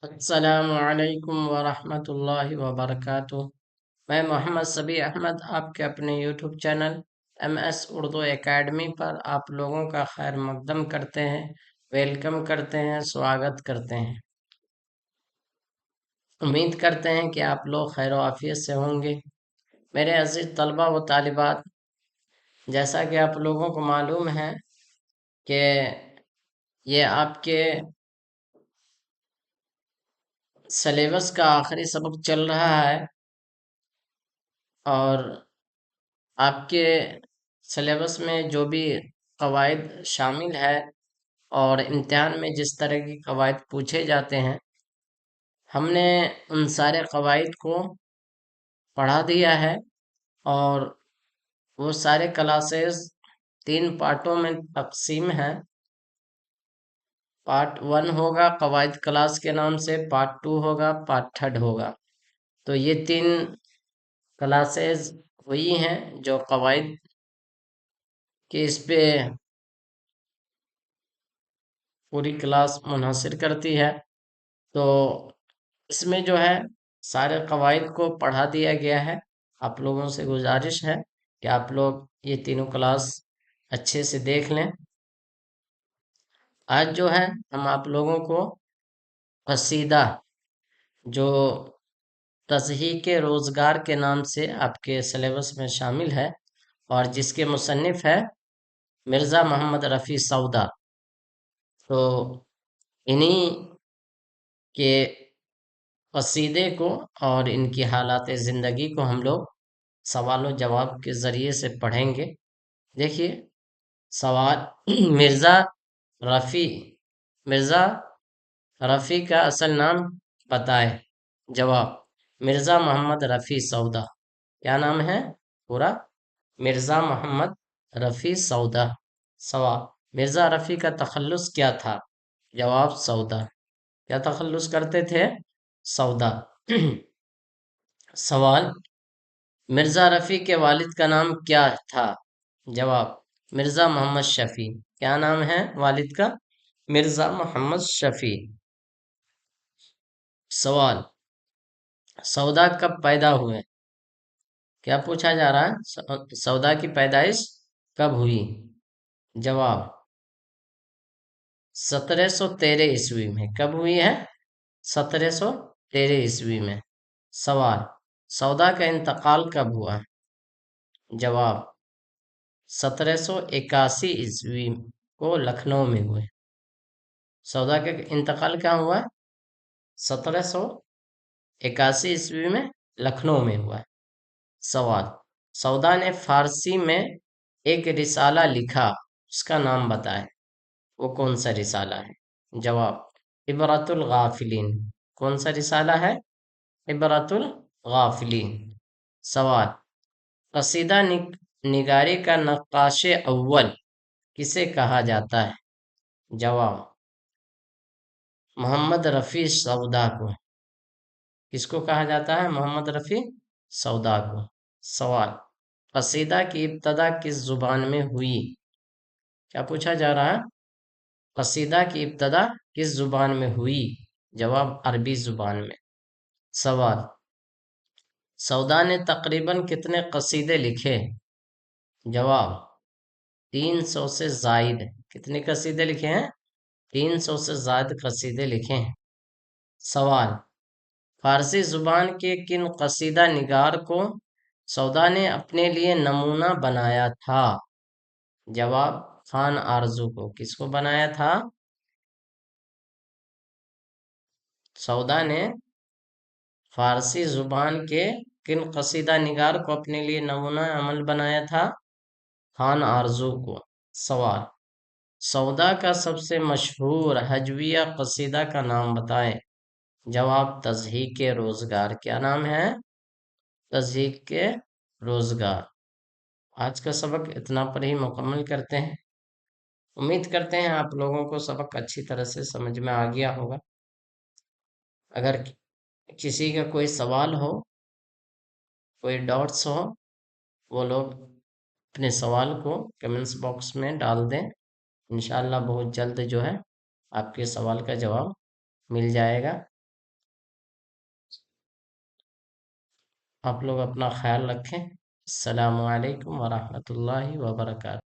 السلام علیکم ورحمۃ اللہ وبرکاتہ۔ میں محمد سبی احمد آپ کے اپنے YouTube channel MS Urdu academy پر آپ لوگوں کا خیر مقدم کرتے ہیں، ویلکم کرتے ہیں، سواگت کرتے ہیں۔ امید کرتے ہیں کہ آپ لوگ خیر و عافیت سے ہوں گے۔ میرے عزیز طلبہ و طالبات، جیسا کہ آپ لوگوں کو معلوم ہے کہ یہ آپ کے سلیبس کا آخری سبق چل رہا ہے، اور آپ کے سلیبس میں جو بھی قواعد شامل ہے اور امتحان میں جس طرح کی قواعد پوچھے جاتے ہیں، ہم نے ان سارے قواعد کو پڑھا دیا ہے، اور وہ سارے کلاسز 3 پارٹوں میں تقسیم ہیں۔ پارٹ 1 ہوگا قواعد کلاس کے نام سے، پارٹ 2 ہوگا، پارٹ 3 ہوگا۔ تو یہ 3 کلاسز ہوئی ہیں جو قواعد کی اس پہ پوری کلاس منحصر کرتی ہے۔ تو اس میں جو ہے سارے قواعد کو پڑھا دیا گیا ہے۔ آپ لوگوں سے گزارش ہے کہ آپ لوگ یہ تینوں کلاس اچھے سے دیکھ لیں۔ آج جو ہے ہم آپ لوگوں کو قصیدہ، جو تصحیح روزگار کے نام سے آپ کے سلیبس میں شامل ہے اور جس کے مصنف ہے مرزا محمد رفیع سودا، تو انہی کے قصیدے کو اور ان کی حالات زندگی کو ہم لوگ سوال و جواب کے ذریعے سے پڑھیں گے۔ دیکھیے سوال، مرزا رفیع مرزا رفیع کا اصل نام بتائے۔ جواب: مرزا محمد رفیع سودا۔ کیا نام ہے پورا؟ مرزا محمد رفیع سودا۔ سوال: مرزا رفیع کا تخلص کیا تھا؟ جواب: سودا۔ کیا تخلص کرتے تھے؟ سودا۔ سوال: مرزا رفیع کے والد کا نام کیا تھا؟ جواب: مرزا محمد شفیع۔ کیا نام ہے والد کا؟ مرزا محمد شفیع۔ سوال: سودا کب پیدا ہوئے؟ کیا پوچھا جا رہا ہے؟ سودا کی پیدائش کب ہوئی؟ جواب: 1713 عیسوی میں۔ کب ہوئی ہے؟ 1713 عیسوی میں۔ سوال: سودا کا انتقال کب ہوا؟ جواب: 1781 عیسوی کو لکھنؤ میں ہوئے۔ سودا کا انتقال کہاں ہوا؟ 1781 عیسوی میں لکھنؤ میں ہوا۔ سوال: سودا نے فارسی میں ایک رسالہ لکھا، اس کا نام بتائیں۔ وہ کون سا رسالہ ہے؟ جواب: عبرۃ الغافلین۔ کون سا رسالہ ہے؟ عبرۃ الغافلین۔ سوال: قصیدہ نگاری کا نقاش اول کسے کہا جاتا ہے؟ جواب: محمد رفیع سودا کو۔ کس کو کہا جاتا ہے؟ محمد رفیع سودا کو۔ سوال: قصیدہ کی ابتدا کس زبان میں ہوئی؟ کیا پوچھا جا رہا ہے؟ قصیدہ کی ابتدا کس زبان میں ہوئی؟ جواب: عربی زبان میں۔ سوال: سودا نے تقریباً کتنے قصیدے لکھے؟ جواب: 300 سے زائد۔ کتنے قصیدے لکھے ہیں؟ 300 سے زائد قصیدے لکھے ہیں۔ سوال: فارسی زبان کے کن قصیدہ نگار کو سودا نے اپنے لیے نمونہ بنایا تھا؟ جواب: خان آرزو کو۔ کس کو بنایا تھا؟ سودا نے فارسی زبان کے کن قصیدہ نگار کو اپنے لیے نمونہ عمل بنایا تھا؟ خان آرزو کو۔ سوال: سودا کا سب سے مشہور ہجویہ قصیدہ کا نام بتائیں۔ جواب: تصحیح روزگار۔ کیا نام ہے؟ تصحیح روزگار۔ آج کا سبق اتنا پر ہی مکمل کرتے ہیں۔ امید کرتے ہیں آپ لوگوں کو سبق اچھی طرح سے سمجھ میں آ گیا ہوگا۔ اگر کسی کا کوئی سوال ہو، کوئی ڈاؤٹس ہو، وہ لوگ اپنے سوال کو کمنٹس باکس میں ڈال دیں۔ انشاءاللہ بہت جلد جو ہے آپ کے سوال کا جواب مل جائے گا۔ آپ لوگ اپنا خیال رکھیں۔ السلام علیکم ورحمۃ اللہ وبرکاتہ۔